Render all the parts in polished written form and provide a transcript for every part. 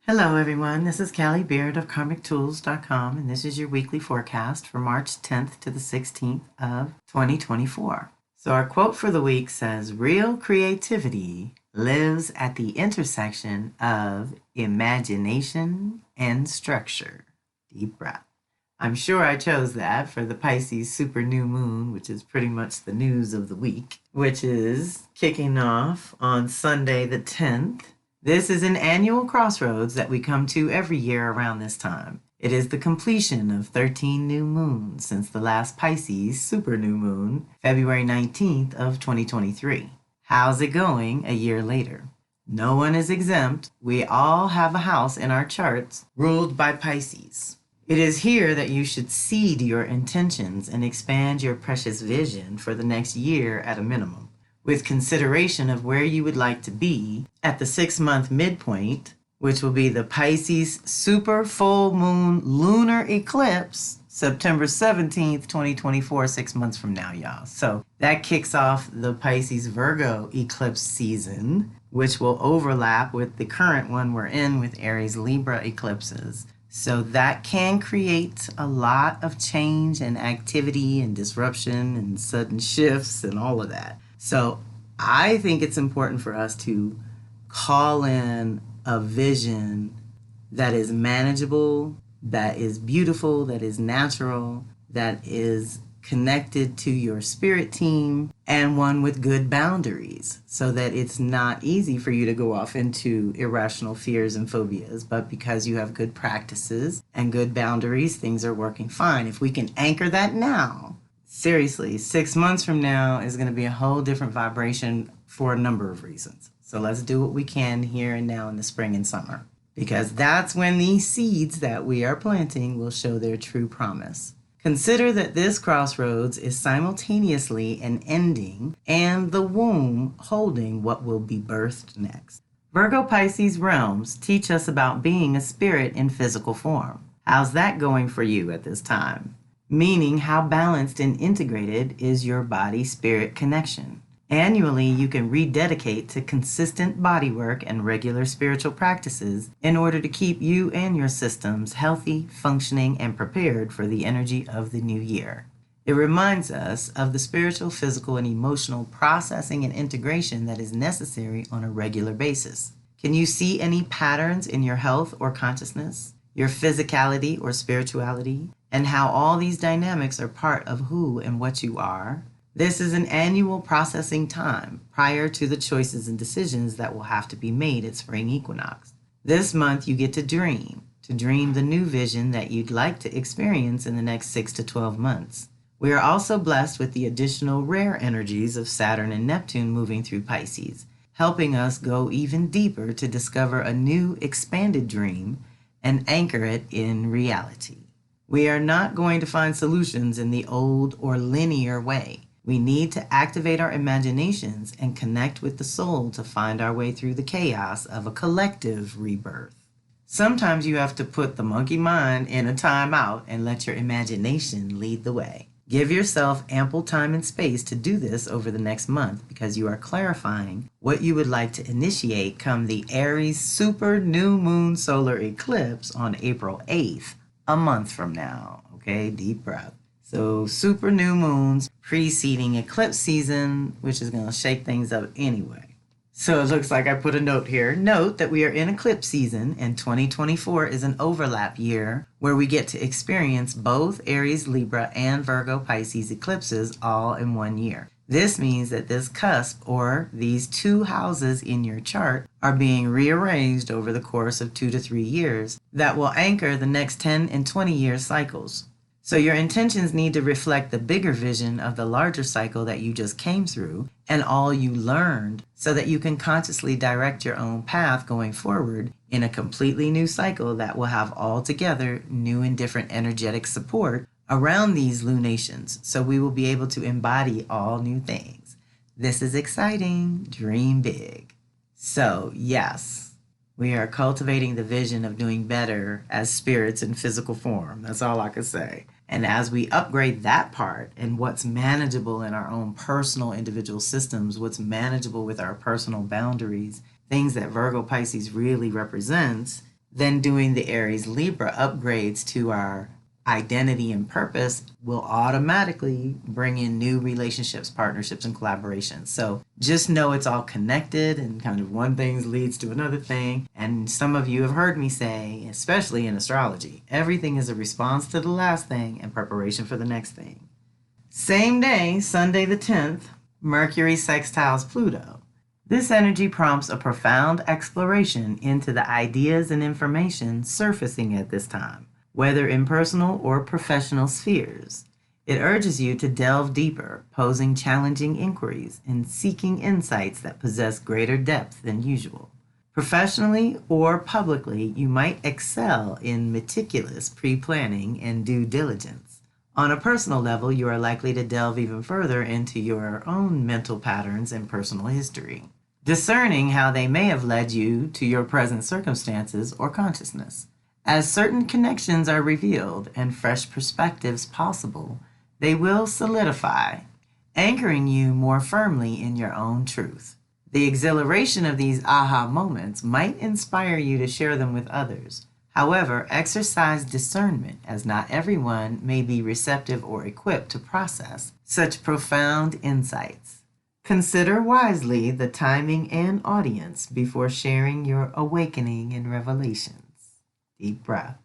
Hello everyone, this is Callie Beard of KarmicTools.com, and this is your weekly forecast for March 10th to the 16th of 2024. So our quote for the week says, "Real creativity lives at the intersection of imagination and structure." Deep breath. I'm sure I chose that for the Pisces super new moon, which is pretty much the news of the week, which is kicking off on Sunday the 10th. This is an annual crossroads that we come to every year around this time. It is the completion of 13 new moons since the last Pisces super new moon, February 19th of 2023. How's it going a year later? No one is exempt. We all have a house in our charts ruled by Pisces. It is here that you should seed your intentions and expand your precious vision for the next year at a minimum, with consideration of where you would like to be at the 6-month midpoint, which will be the Pisces super full moon lunar eclipse, September 17th, 2024, 6 months from now, y'all. So that kicks off the Pisces Virgo eclipse season, which will overlap with the current one we're in with Aries Libra eclipses. So that can create a lot of change and activity and disruption and sudden shifts and all of that. So I think it's important for us to call in a vision that is manageable, that is beautiful, that is natural, that is connected to your spirit team, and one with good boundaries so that it's not easy for you to go off into irrational fears and phobias. But because you have good practices and good boundaries, things are working fine. If we can anchor that now, seriously, 6 months from now is going to be a whole different vibration for a number of reasons. So let's do what we can here and now in the spring and summer, because that's when these seeds that we are planting will show their true promise. Consider that this crossroads is simultaneously an ending and the womb holding what will be birthed next. Virgo Pisces realms teach us about being a spirit in physical form. How's that going for you at this time? Meaning, how balanced and integrated is your body-spirit connection? Annually, you can rededicate to consistent body work and regular spiritual practices in order to keep you and your systems healthy, functioning, and prepared for the energy of the new year. It reminds us of the spiritual, physical, and emotional processing and integration that is necessary on a regular basis. Can you see any patterns in your health or consciousness, your physicality or spirituality, and how all these dynamics are part of who and what you are? This is an annual processing time prior to the choices and decisions that will have to be made at spring equinox. This month you get to dream the new vision that you'd like to experience in the next 6 to 12 months. We are also blessed with the additional rare energies of Saturn and Neptune moving through Pisces, helping us go even deeper to discover a new expanded dream and anchor it in reality. We are not going to find solutions in the old or linear way. We need to activate our imaginations and connect with the soul to find our way through the chaos of a collective rebirth. Sometimes you have to put the monkey mind in a timeout and let your imagination lead the way. Give yourself ample time and space to do this over the next month, because you are clarifying what you would like to initiate come the Aries super new moon solar eclipse on April 8th, a month from now. Okay, deep breath. So super new moons preceding eclipse season, which is going to shake things up anyway. So it looks like I put a note here. Note that we are in eclipse season, and 2024 is an overlap year where we get to experience both Aries Libra and Virgo Pisces eclipses all in one year. This means that this cusp, or these two houses in your chart, are being rearranged over the course of 2 to 3 years that will anchor the next 10 and 20-year cycles. So your intentions need to reflect the bigger vision of the larger cycle that you just came through and all you learned, so that you can consciously direct your own path going forward in a completely new cycle that will have altogether new and different energetic support around these lunations. So we will be able to embody all new things. This is exciting. Dream big. So yes, we are cultivating the vision of doing better as spirits in physical form. That's all I can say. And as we upgrade that part and what's manageable in our own personal individual systems, what's manageable with our personal boundaries, things that Virgo Pisces really represents, then doing the Aries Libra upgrades to our identity and purpose will automatically bring in new relationships, partnerships, and collaborations. So just know it's all connected and kind of one thing leads to another thing. And some of you have heard me say, especially in astrology, everything is a response to the last thing and preparation for the next thing. Same day, Sunday the 10th, Mercury sextiles Pluto. This energy prompts a profound exploration into the ideas and information surfacing at this time, whether in personal or professional spheres. It urges you to delve deeper, posing challenging inquiries and seeking insights that possess greater depth than usual. Professionally or publicly, you might excel in meticulous pre-planning and due diligence. On a personal level, you are likely to delve even further into your own mental patterns and personal history, discerning how they may have led you to your present circumstances or consciousness. As certain connections are revealed and fresh perspectives possible, they will solidify, anchoring you more firmly in your own truth. The exhilaration of these aha moments might inspire you to share them with others. However, exercise discernment, as not everyone may be receptive or equipped to process such profound insights. Consider wisely the timing and audience before sharing your awakening and revelations. Deep breath.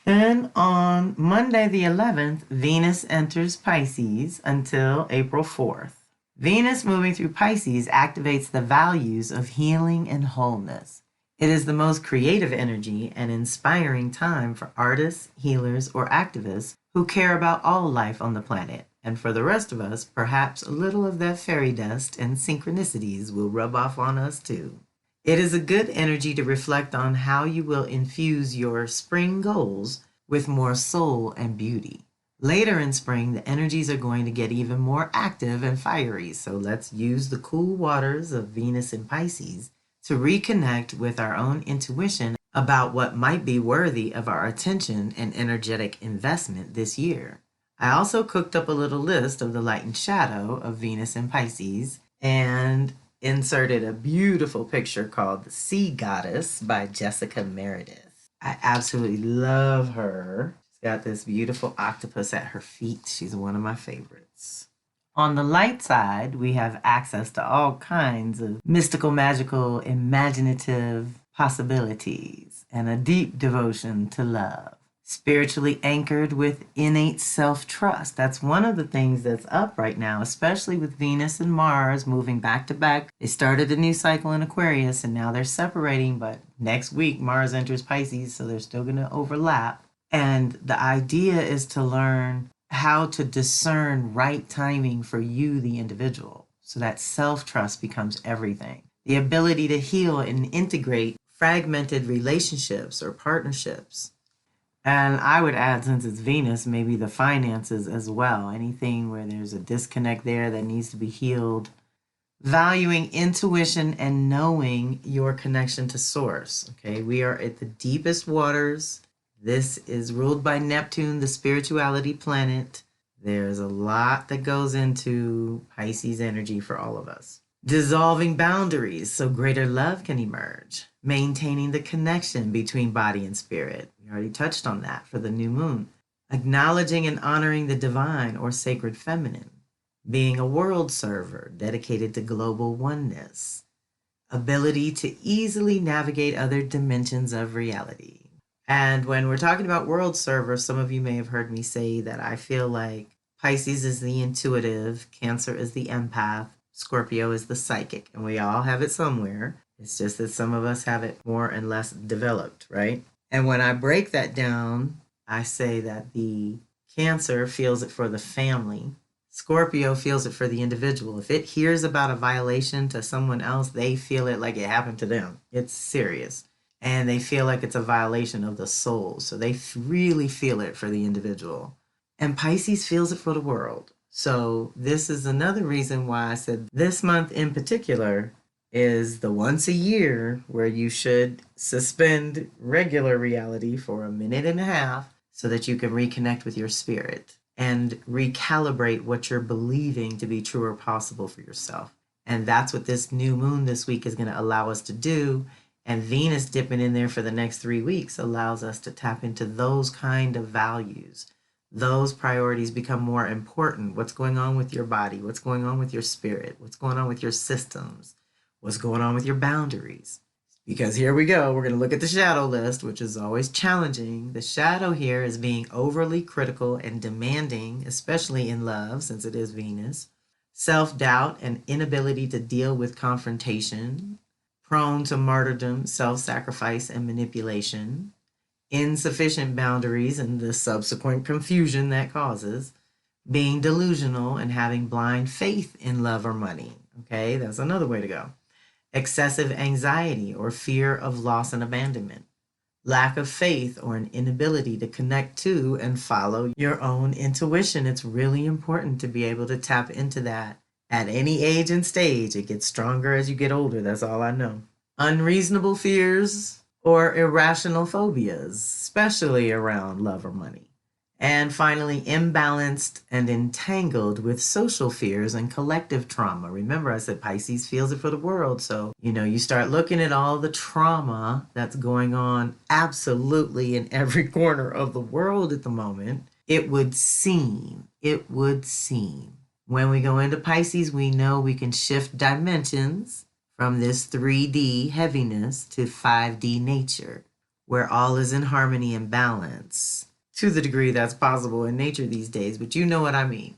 Then on Monday the 11th, Venus enters Pisces until April 4th. Venus moving through Pisces activates the values of healing and wholeness. It is the most creative energy and inspiring time for artists, healers, or activists who care about all life on the planet. And for the rest of us, perhaps a little of that fairy dust and synchronicities will rub off on us too. It is a good energy to reflect on how you will infuse your spring goals with more soul and beauty. Later in spring, the energies are going to get even more active and fiery, so let's use the cool waters of Venus and Pisces to reconnect with our own intuition about what might be worthy of our attention and energetic investment this year. I also cooked up a little list of the light and shadow of Venus and Pisces and inserted a beautiful picture called The Sea Goddess by Jessica Meredith. I absolutely love her. She's got this beautiful octopus at her feet. She's one of my favorites. On the light side, we have access to all kinds of mystical, magical, imaginative possibilities and a deep devotion to love. Spiritually anchored with innate self-trust. That's one of the things that's up right now, especially with Venus and Mars moving back to back. They started a new cycle in Aquarius and now they're separating, but next week Mars enters Pisces, so they're still going to overlap. And the idea is to learn how to discern right timing for you, the individual, so that self-trust becomes everything. The ability to heal and integrate fragmented relationships or partnerships. And I would add, since it's Venus, maybe the finances as well. Anything where there's a disconnect there that needs to be healed. Valuing intuition and knowing your connection to source. Okay, we are at the deepest waters. This is ruled by Neptune, the spirituality planet. There's a lot that goes into Pisces energy for all of us. Dissolving boundaries so greater love can emerge. Maintaining the connection between body and spirit. We already touched on that for the new moon. Acknowledging and honoring the divine or sacred feminine. Being a world server dedicated to global oneness. Ability to easily navigate other dimensions of reality. And when we're talking about world server, some of you may have heard me say that I feel like Pisces is the intuitive, Cancer is the empath, Scorpio is the psychic, and we all have it somewhere. It's just that some of us have it more and less developed, right? And when I break that down, I say that the Cancer feels it for the family. Scorpio feels it for the individual. If it hears about a violation to someone else, they feel it like it happened to them. It's serious. And they feel like it's a violation of the soul. So they really feel it for the individual. And Pisces feels it for the world. So this is another reason why I said this month in particular is the once a year where you should suspend regular reality for a minute and a half so that you can reconnect with your spirit and recalibrate what you're believing to be true or possible for yourself. And that's what this new moon this week is going to allow us to do. And Venus dipping in there for the next 3 weeks allows us to tap into those kind of values. Those priorities become more important. What's going on with your body? What's going on with your spirit? What's going on with your systems? What's going on with your boundaries? Because here we go. We're going to look at the shadow list, which is always challenging. The shadow here is being overly critical and demanding, especially in love, since it is Venus. Self-doubt and inability to deal with confrontation. Prone to martyrdom, self-sacrifice, and manipulation. Insufficient boundaries and the subsequent confusion that causes. Being delusional and having blind faith in love or money. Okay, that's another way to go. Excessive anxiety or fear of loss and abandonment. Lack of faith or an inability to connect to and follow your own intuition. It's really important to be able to tap into that at any age and stage. It gets stronger as you get older. That's all I know. Unreasonable fears or irrational phobias, especially around love or money. And finally, imbalanced and entangled with social fears and collective trauma. Remember, I said Pisces feels it for the world. So, you start looking at all the trauma that's going on absolutely in every corner of the world at the moment. It would seem, when we go into Pisces, we know we can shift dimensions from this 3D heaviness to 5D nature, where all is in harmony and balance. To the degree that's possible in nature these days, but you know what I mean.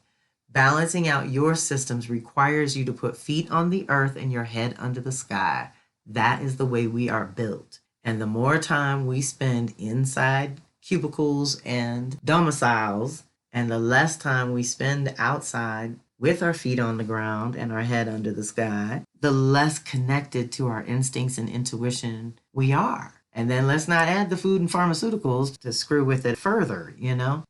Balancing out your systems requires you to put feet on the earth and your head under the sky. That is the way we are built. And the more time we spend inside cubicles and domiciles, and the less time we spend outside with our feet on the ground and our head under the sky, the less connected to our instincts and intuition we are. And then let's not add the food and pharmaceuticals to screw with it further,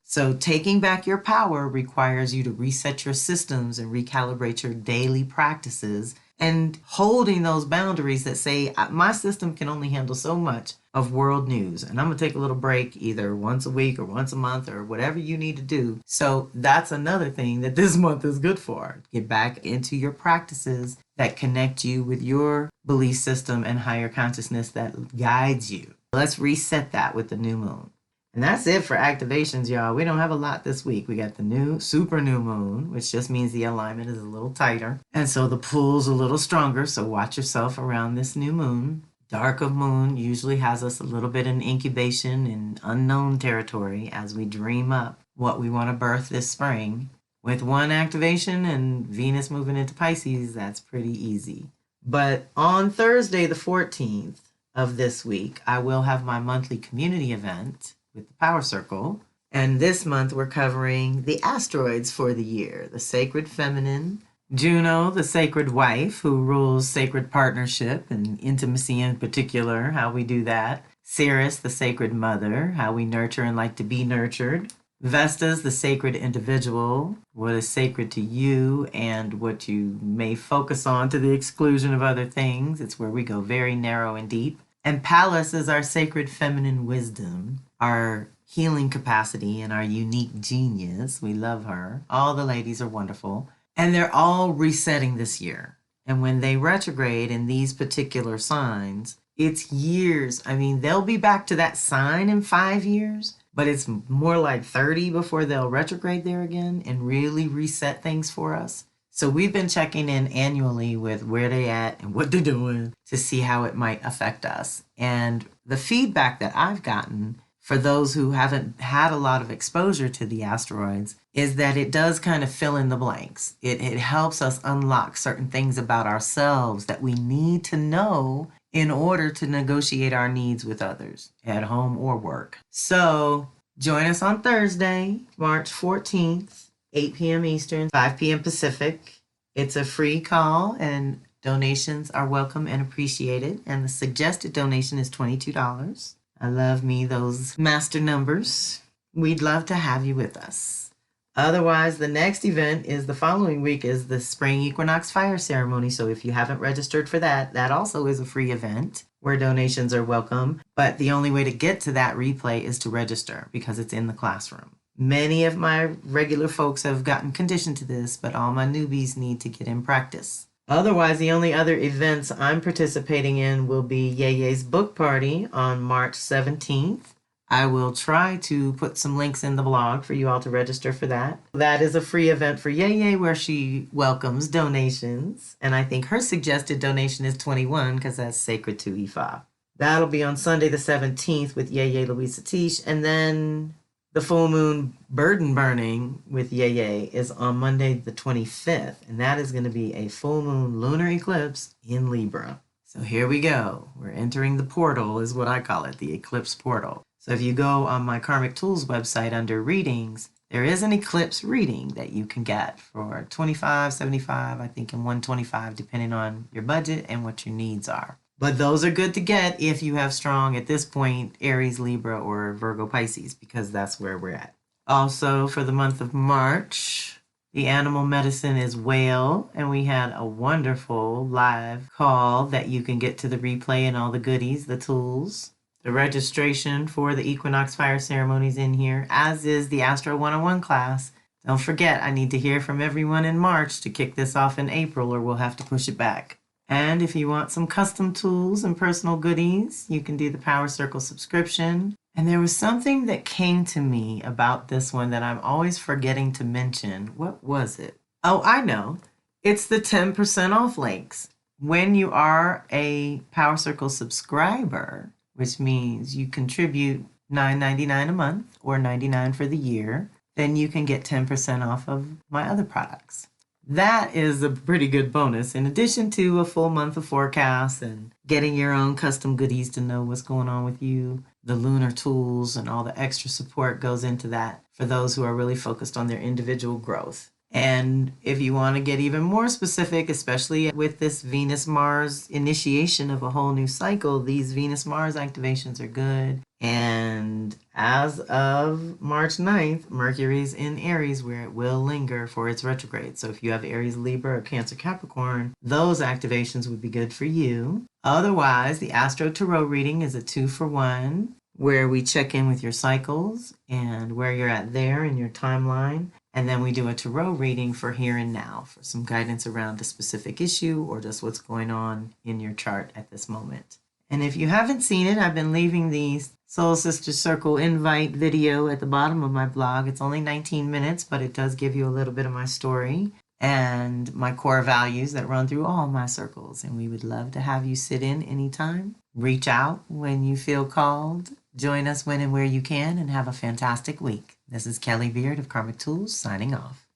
So taking back your power requires you to reset your systems and recalibrate your daily practices and holding those boundaries that say, my system can only handle so much of world news. And I'm going to take a little break either once a week or once a month or whatever you need to do. So that's another thing that this month is good for. Get back into your practices that connect you with your belief system and higher consciousness that guides you. Let's reset that with the new moon. And that's it for activations, y'all. We don't have a lot this week. We got the new super new moon, which just means the alignment is a little tighter. And so the pull's a little stronger. So watch yourself around this new moon. Dark of moon usually has us a little bit in incubation in unknown territory as we dream up what we want to birth this spring. With one activation and Venus moving into Pisces, that's pretty easy. But on Thursday, the 14th of this week, I will have my monthly community event with the Power Circle. And this month we're covering the asteroids for the year. The sacred feminine, Juno, the sacred wife who rules sacred partnership and intimacy in particular, how we do that. Ceres, the sacred mother, how we nurture and like to be nurtured. Vestas, the sacred individual, what is sacred to you and what you may focus on to the exclusion of other things. It's where we go very narrow and deep. And Pallas is our sacred feminine wisdom, our healing capacity, and our unique genius. We love her. All the ladies are wonderful. And they're all resetting this year. And when they retrograde in these particular signs, it's years. I mean, they'll be back to that sign in 5 years, but it's more like 30 before they'll retrograde there again and really reset things for us. So we've been checking in annually with where they at and what they're doing to see how it might affect us. And the feedback that I've gotten for those who haven't had a lot of exposure to the asteroids is that it does kind of fill in the blanks. It helps us unlock certain things about ourselves that we need to know in order to negotiate our needs with others at home or work. So join us on Thursday, March 14th, 8 p.m. Eastern, 5 p.m. Pacific. It's a free call and donations are welcome and appreciated. And the suggested donation is $22. I love me those master numbers. We'd love to have you with us. Otherwise, the next event is the following week is the Spring Equinox Fire Ceremony. So if you haven't registered for that, that also is a free event where donations are welcome. But the only way to get to that replay is to register because it's in the classroom. Many of my regular folks have gotten conditioned to this, but all my newbies need to get in practice. Otherwise, the only other events I'm participating in will be Ye's book party on March 17th. I will try to put some links in the blog for you all to register for that. That is a free event for Ye where she welcomes donations. And I think her suggested donation is 21 because that's sacred to Ifa. That'll be on Sunday the 17th with Ye Louise Satish. And then the full moon burden burning with Ye is on Monday the 25th. And that is going to be a full moon lunar eclipse in Libra. So here we go. We're entering the portal is what I call it, the eclipse portal. So if you go on my Karmic Tools website under readings, there is an eclipse reading that you can get for $25, $75, I think, and $125, depending on your budget and what your needs are. But those are good to get if you have strong, at this point, Aries, Libra, or Virgo, Pisces, because that's where we're at. Also, for the month of March, the animal medicine is whale, and we had a wonderful live call that you can get to the replay and all the goodies, the tools. The registration for the Equinox Fire Ceremonies in here, as is the Astro 101 class. Don't forget, I need to hear from everyone in March to kick this off in April, or we'll have to push it back. And if you want some custom tools and personal goodies, you can do the Power Circle subscription. And there was something that came to me about this one that I'm always forgetting to mention. What was it? Oh, I know. It's the 10% off links. When you are a Power Circle subscriber, which means you contribute $9.99 a month or $99 for the year, then you can get 10% off of my other products. That is a pretty good bonus, in addition to a full month of forecasts and getting your own custom goodies to know what's going on with you. The lunar tools and all the extra support goes into that for those who are really focused on their individual growth. And if you want to get even more specific, especially with this Venus-Mars initiation of a whole new cycle, these Venus-Mars activations are good. And as of March 9th, Mercury's in Aries, where it will linger for its retrograde. So if you have Aries, Libra, or Cancer, Capricorn, those activations would be good for you. Otherwise, the Astro Tarot reading is a 2-for-1, where we check in with your cycles and where you're at there in your timeline. And then we do a tarot reading for here and now for some guidance around a specific issue or just what's going on in your chart at this moment. And if you haven't seen it, I've been leaving the Soul Sister Circle invite video at the bottom of my blog. It's only 19 minutes, but it does give you a little bit of my story and my core values that run through all my circles. And we would love to have you sit in anytime. Reach out when you feel called. Join us when and where you can, and have a fantastic week. This is Kelly Beard of Karmic Tools signing off.